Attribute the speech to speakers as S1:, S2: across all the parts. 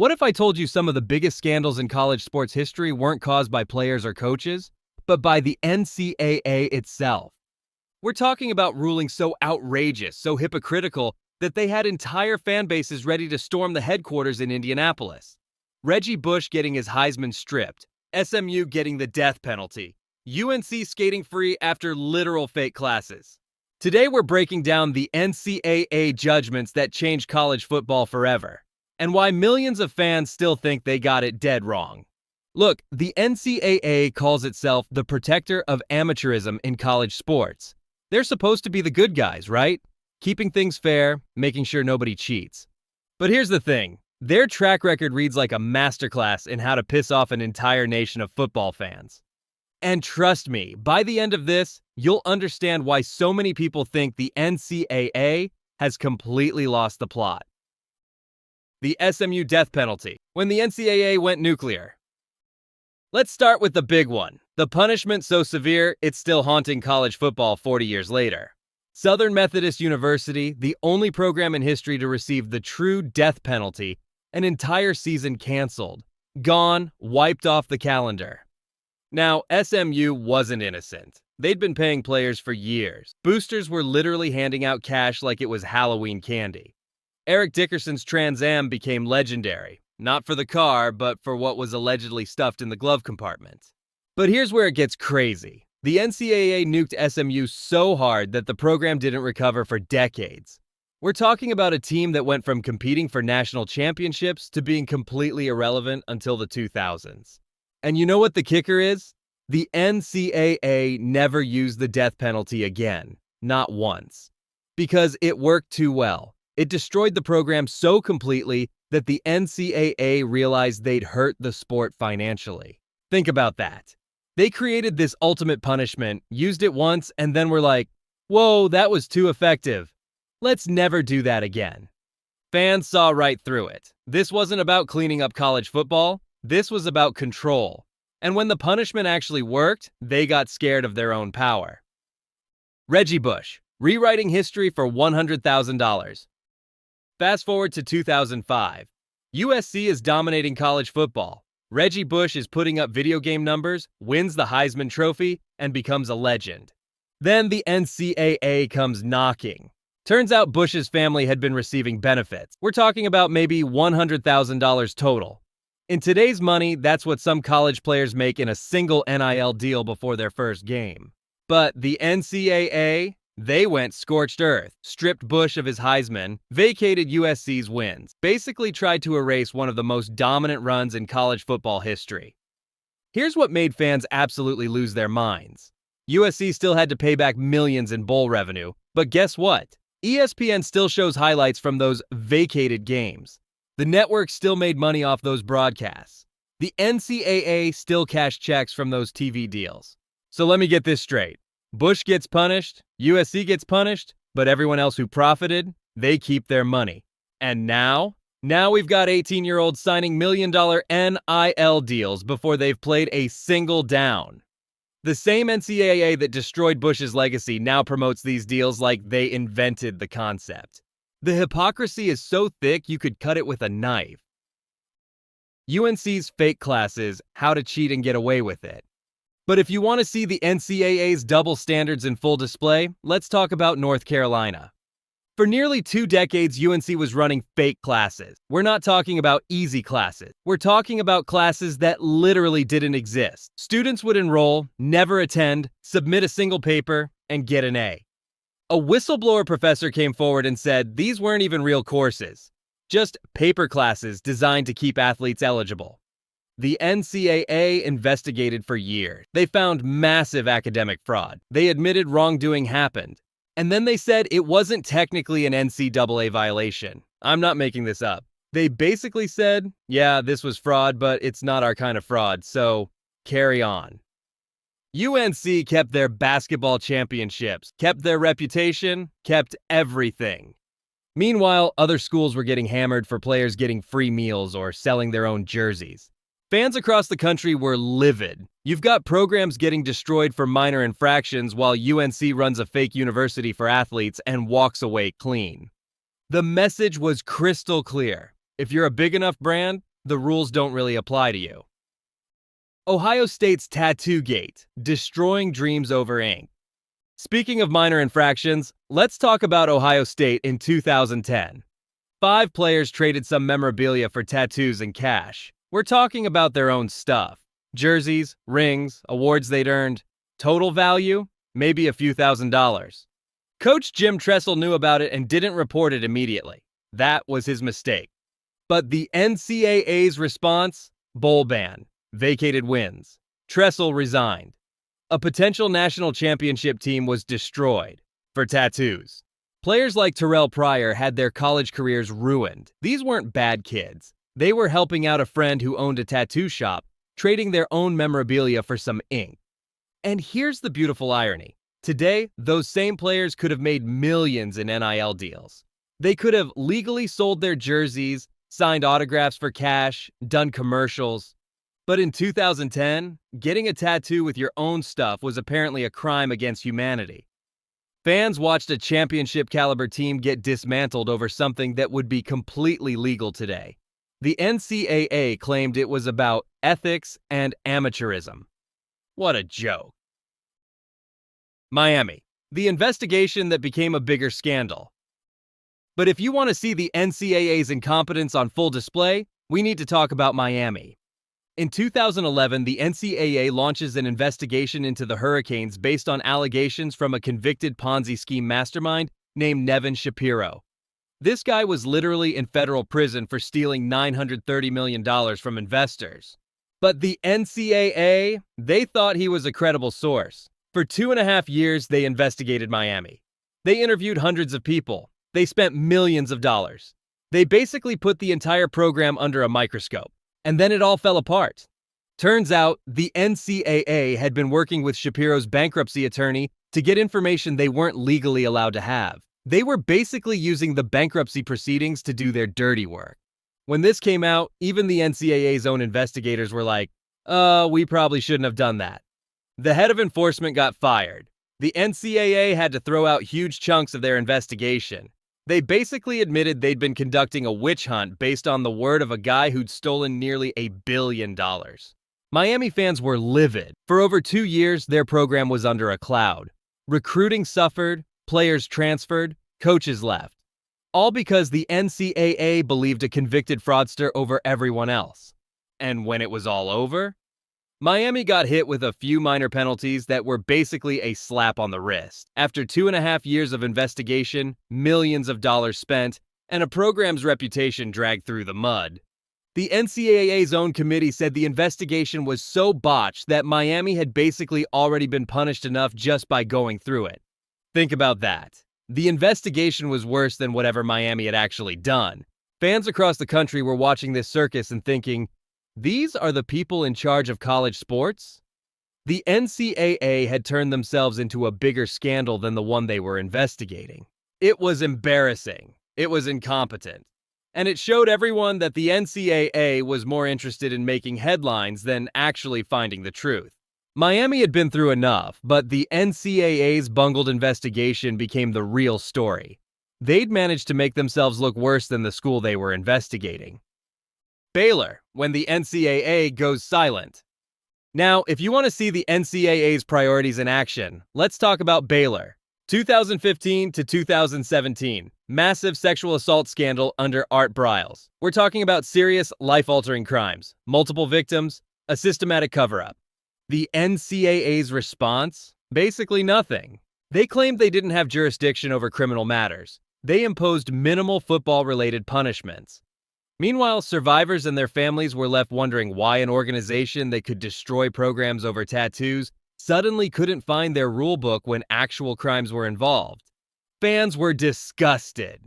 S1: What if I told you some of the biggest scandals in college sports history weren't caused by players or coaches, but by the NCAA itself? We're talking about rulings so outrageous, so hypocritical, that they had entire fan bases ready to storm the headquarters in Indianapolis. Reggie Bush getting his Heisman stripped, SMU getting the death penalty, UNC skating free after literal fake classes. Today we're breaking down the NCAA judgments that changed college football forever, and why millions of fans still think they got it dead wrong. Look, the NCAA calls itself the protector of amateurism in college sports. They're supposed to be the good guys, right? Keeping things fair, making sure nobody cheats. But here's the thing. Their track record reads like a masterclass in how to piss off an entire nation of football fans. And trust me, by the end of this, you'll understand why so many people think the NCAA has completely lost the plot. The SMU death penalty, when the NCAA went nuclear. Let's start with the big one. The punishment so severe, it's still haunting college football 40 years later. Southern Methodist University, the only program in history to receive the true death penalty, an entire season canceled. Gone, wiped off the calendar. Now, SMU wasn't innocent. They'd been paying players for years. Boosters were literally handing out cash like it was Halloween candy. Eric Dickerson's Trans Am became legendary. Not for the car, but for what was allegedly stuffed in the glove compartment. But here's where it gets crazy. The NCAA nuked SMU so hard that the program didn't recover for decades. We're talking about a team that went from competing for national championships to being completely irrelevant until the 2000s. And you know what the kicker is? The NCAA never used the death penalty again. Not once. Because it worked too well. It destroyed the program so completely that the NCAA realized they'd hurt the sport financially. Think about that. They created this ultimate punishment, used it once, and then were like, whoa, that was too effective. Let's never do that again. Fans saw right through it. This wasn't about cleaning up college football. This was about control. And when the punishment actually worked, they got scared of their own power. Reggie Bush, rewriting history for $100,000. Fast forward to 2005. USC is dominating college football. Reggie Bush is putting up video game numbers, wins the Heisman Trophy, and becomes a legend. Then the NCAA comes knocking. Turns out Bush's family had been receiving benefits. We're talking about maybe $100,000 total. In today's money, that's what some college players make in a single NIL deal before their first game. But the NCAA, they went scorched earth, stripped Bush of his Heisman, vacated USC's wins, basically tried to erase one of the most dominant runs in college football history. Here's what made fans absolutely lose their minds. USC still had to pay back millions in bowl revenue, but guess what? ESPN still shows highlights from those vacated games. The network still made money off those broadcasts. The NCAA still cashed checks from those TV deals. So let me get this straight. Bush gets punished, USC gets punished, but everyone else who profited, they keep their money. And now we've got 18-year-olds signing million-dollar NIL deals before they've played a single down. The same NCAA that destroyed Bush's legacy now promotes these deals like they invented the concept. The hypocrisy is so thick you could cut it with a knife. UNC's fake classes, how to cheat and get away with it. But if you want to see the NCAA's double standards in full display, let's talk about North Carolina. For nearly 2 decades, UNC was running fake classes. We're not talking about easy classes. We're talking about classes that literally didn't exist. Students would enroll, never attend, submit a single paper, and get an A. A whistleblower professor came forward and said these weren't even real courses, just paper classes designed to keep athletes eligible. The NCAA investigated for years. They found massive academic fraud. They admitted wrongdoing happened. And then they said it wasn't technically an NCAA violation. I'm not making this up. They basically said, yeah, this was fraud, but it's not our kind of fraud, so carry on. UNC kept their basketball championships, kept their reputation, kept everything. Meanwhile, other schools were getting hammered for players getting free meals or selling their own jerseys. Fans across the country were livid. You've got programs getting destroyed for minor infractions while UNC runs a fake university for athletes and walks away clean. The message was crystal clear. If you're a big enough brand, the rules don't really apply to you. Ohio State's Tattoo Gate, destroying dreams over ink. Speaking of minor infractions, let's talk about Ohio State in 2010. 5 players traded some memorabilia for tattoos and cash. We're talking about their own stuff. Jerseys, rings, awards they'd earned. Total value? Maybe a few $1,000s. Coach Jim Tressel knew about it and didn't report it immediately. That was his mistake. But the NCAA's response? Bowl ban. Vacated wins. Tressel resigned. A potential national championship team was destroyed for tattoos. Players like Terrell Pryor had their college careers ruined. These weren't bad kids. They were helping out a friend who owned a tattoo shop, trading their own memorabilia for some ink. And here's the beautiful irony. Today, those same players could have made millions in NIL deals. They could have legally sold their jerseys, signed autographs for cash, done commercials. But in 2010, getting a tattoo with your own stuff was apparently a crime against humanity. Fans watched a championship-caliber team get dismantled over something that would be completely legal today. The NCAA claimed it was about ethics and amateurism. What a joke. Miami, the investigation that became a bigger scandal. But if you want to see the NCAA's incompetence on full display, we need to talk about Miami. In 2011, the NCAA launches an investigation into the Hurricanes based on allegations from a convicted Ponzi scheme mastermind named Nevin Shapiro. This guy was literally in federal prison for stealing $930 million from investors. But the NCAA, they thought he was a credible source. For 2.5 years, they investigated Miami. They interviewed hundreds of people. They spent millions of dollars. They basically put the entire program under a microscope. And then it all fell apart. Turns out, the NCAA had been working with Shapiro's bankruptcy attorney to get information they weren't legally allowed to have. They were basically using the bankruptcy proceedings to do their dirty work. When this came out, even the NCAA's own investigators were like, we probably shouldn't have done that. The head of enforcement got fired. The NCAA had to throw out huge chunks of their investigation. They basically admitted they'd been conducting a witch hunt based on the word of a guy who'd stolen nearly $1 billion. Miami fans were livid. For over 2 years, their program was under a cloud. Recruiting suffered, players transferred, coaches left. All because the NCAA believed a convicted fraudster over everyone else. And when it was all over, Miami got hit with a few minor penalties that were basically a slap on the wrist. After 2.5 years of investigation, millions of dollars spent, and a program's reputation dragged through the mud, the NCAA's own committee said the investigation was so botched that Miami had basically already been punished enough just by going through it. Think about that. The investigation was worse than whatever Miami had actually done. Fans across the country were watching this circus and thinking, these are the people in charge of college sports? The NCAA had turned themselves into a bigger scandal than the one they were investigating. It was embarrassing. It was incompetent. And it showed everyone that the NCAA was more interested in making headlines than actually finding the truth. Miami had been through enough, but the NCAA's bungled investigation became the real story. They'd managed to make themselves look worse than the school they were investigating. Baylor, when the NCAA goes silent. Now, if you want to see the NCAA's priorities in action, let's talk about Baylor. 2015 to 2017, massive sexual assault scandal under Art Briles. We're talking about serious, life-altering crimes, multiple victims, a systematic cover-up. The NCAA's response? Basically nothing. They claimed they didn't have jurisdiction over criminal matters. They imposed minimal football-related punishments. Meanwhile, survivors and their families were left wondering why an organization that could destroy programs over tattoos suddenly couldn't find their rulebook when actual crimes were involved. Fans were disgusted.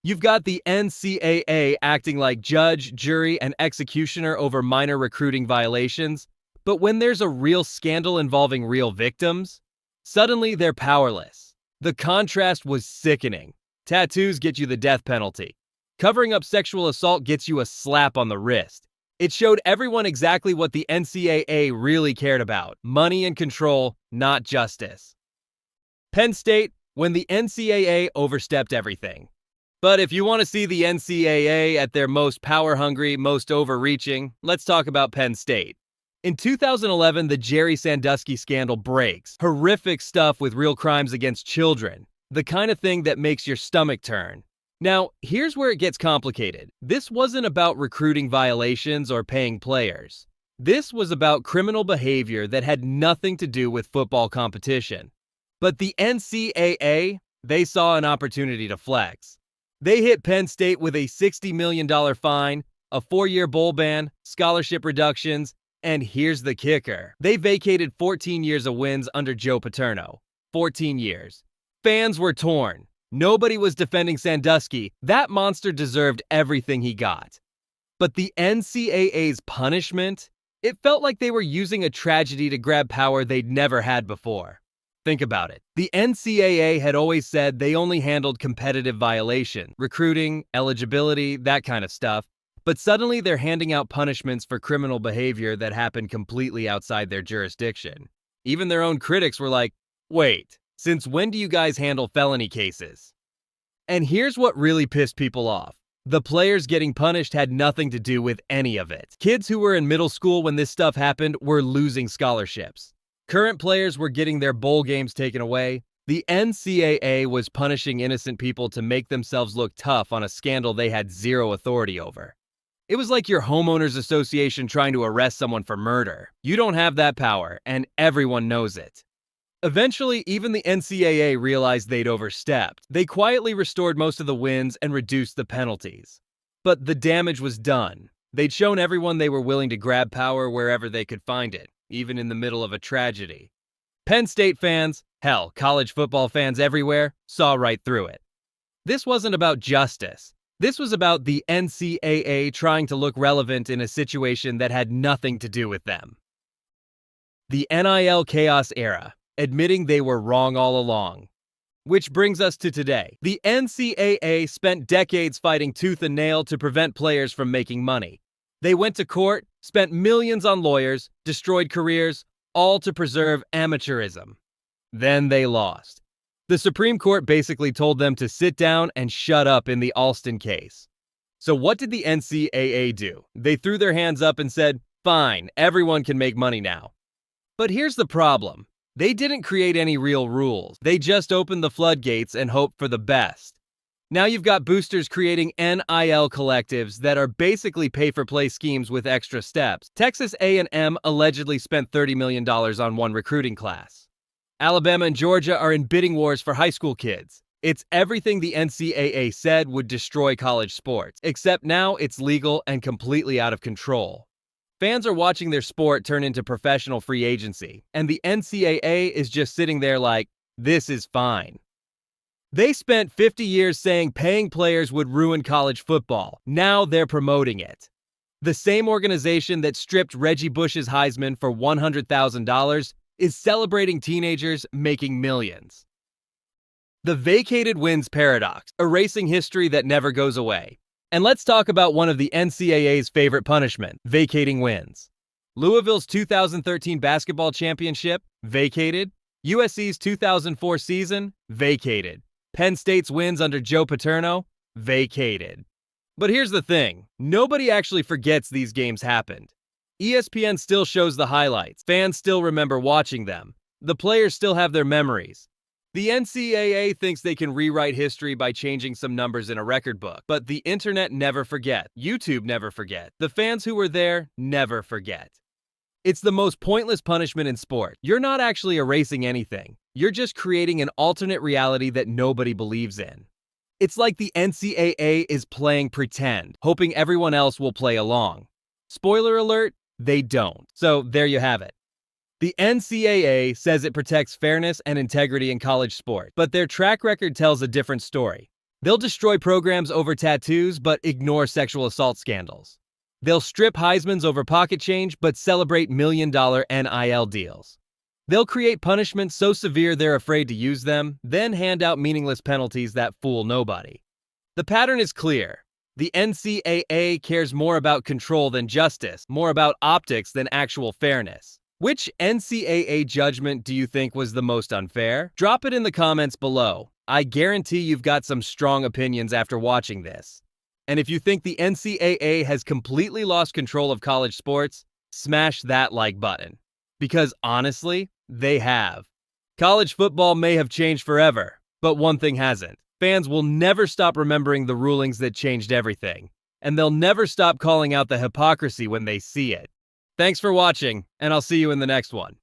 S1: You've got the NCAA acting like judge, jury, and executioner over minor recruiting violations, but when there's a real scandal involving real victims, suddenly they're powerless. The contrast was sickening. Tattoos get you the death penalty. Covering up sexual assault gets you a slap on the wrist. It showed everyone exactly what the NCAA really cared about: money and control, not justice. Penn State, when the NCAA overstepped everything. But if you want to see the NCAA at their most power-hungry, most overreaching, let's talk about Penn State. In 2011, the Jerry Sandusky scandal breaks. Horrific stuff with real crimes against children. The kind of thing that makes your stomach turn. Now, here's where it gets complicated. This wasn't about recruiting violations or paying players. This was about criminal behavior that had nothing to do with football competition. But the NCAA, they saw an opportunity to flex. They hit Penn State with a $60 million fine, a 4-year bowl ban, scholarship reductions, and here's the kicker. They vacated 14 years of wins under Joe Paterno. 14 years. Fans were torn. Nobody was defending Sandusky. That monster deserved everything he got. But the NCAA's punishment? It felt like they were using a tragedy to grab power they'd never had before. Think about it. The NCAA had always said they only handled competitive violation, recruiting, eligibility, that kind of stuff. But suddenly they're handing out punishments for criminal behavior that happened completely outside their jurisdiction. Even their own critics were like, wait, since when do you guys handle felony cases? And here's what really pissed people off. The players getting punished had nothing to do with any of it. Kids who were in middle school when this stuff happened were losing scholarships. Current players were getting their bowl games taken away. The NCAA was punishing innocent people to make themselves look tough on a scandal they had zero authority over. It was like your homeowners association trying to arrest someone for murder. You don't have that power, and everyone knows it. Eventually, even the NCAA realized they'd overstepped. They quietly restored most of the wins and reduced the penalties. But the damage was done. They'd shown everyone they were willing to grab power wherever they could find it, even in the middle of a tragedy. Penn State fans, hell, college football fans everywhere, saw right through it. This wasn't about justice. This was about the NCAA trying to look relevant in a situation that had nothing to do with them. The NIL chaos era, admitting they were wrong all along. Which brings us to today. The NCAA spent decades fighting tooth and nail to prevent players from making money. They went to court, spent millions on lawyers, destroyed careers, all to preserve amateurism. Then they lost. The Supreme Court basically told them to sit down and shut up in the Alston case. So what did the NCAA do? They threw their hands up and said, fine, everyone can make money now. But here's the problem. They didn't create any real rules. They just opened the floodgates and hoped for the best. Now you've got boosters creating NIL collectives that are basically pay-for-play schemes with extra steps. Texas A&M allegedly spent $30 million on one recruiting class. Alabama and Georgia are in bidding wars for high school kids. It's everything the NCAA said would destroy college sports, except now it's legal and completely out of control. Fans are watching their sport turn into professional free agency, and the NCAA is just sitting there like, this is fine. They spent 50 years saying paying players would ruin college football. Now they're promoting it. The same organization that stripped Reggie Bush's Heisman for $100,000 is celebrating teenagers making millions. The vacated wins paradox, erasing history that never goes away. And let's talk about one of the NCAA's favorite punishments, vacating wins. Louisville's 2013 basketball championship, vacated. USC's 2004 season, vacated. Penn State's wins under Joe Paterno, vacated. But here's the thing, nobody actually forgets these games happened. ESPN still shows the highlights, fans still remember watching them, the players still have their memories. The NCAA thinks they can rewrite history by changing some numbers in a record book, but the internet never forgets, YouTube never forgets, the fans who were there never forget. It's the most pointless punishment in sport. You're not actually erasing anything. You're just creating an alternate reality that nobody believes in. It's like the NCAA is playing pretend, hoping everyone else will play along. Spoiler alert, they don't. So there you have it. The NCAA says it protects fairness and integrity in college sport, but their track record tells a different story. They'll destroy programs over tattoos, but ignore sexual assault scandals. They'll strip Heismans over pocket change, but celebrate million-dollar NIL deals. They'll create punishments so severe they're afraid to use them, then hand out meaningless penalties that fool nobody. The pattern is clear. The NCAA cares more about control than justice, more about optics than actual fairness. Which NCAA judgment do you think was the most unfair? Drop it in the comments below. I guarantee you've got some strong opinions after watching this. And if you think the NCAA has completely lost control of college sports, smash that like button. Because honestly, they have. College football may have changed forever, but one thing hasn't. Fans will never stop remembering the rulings that changed everything, and they'll never stop calling out the hypocrisy when they see it. Thanks for watching, and I'll see you in the next one.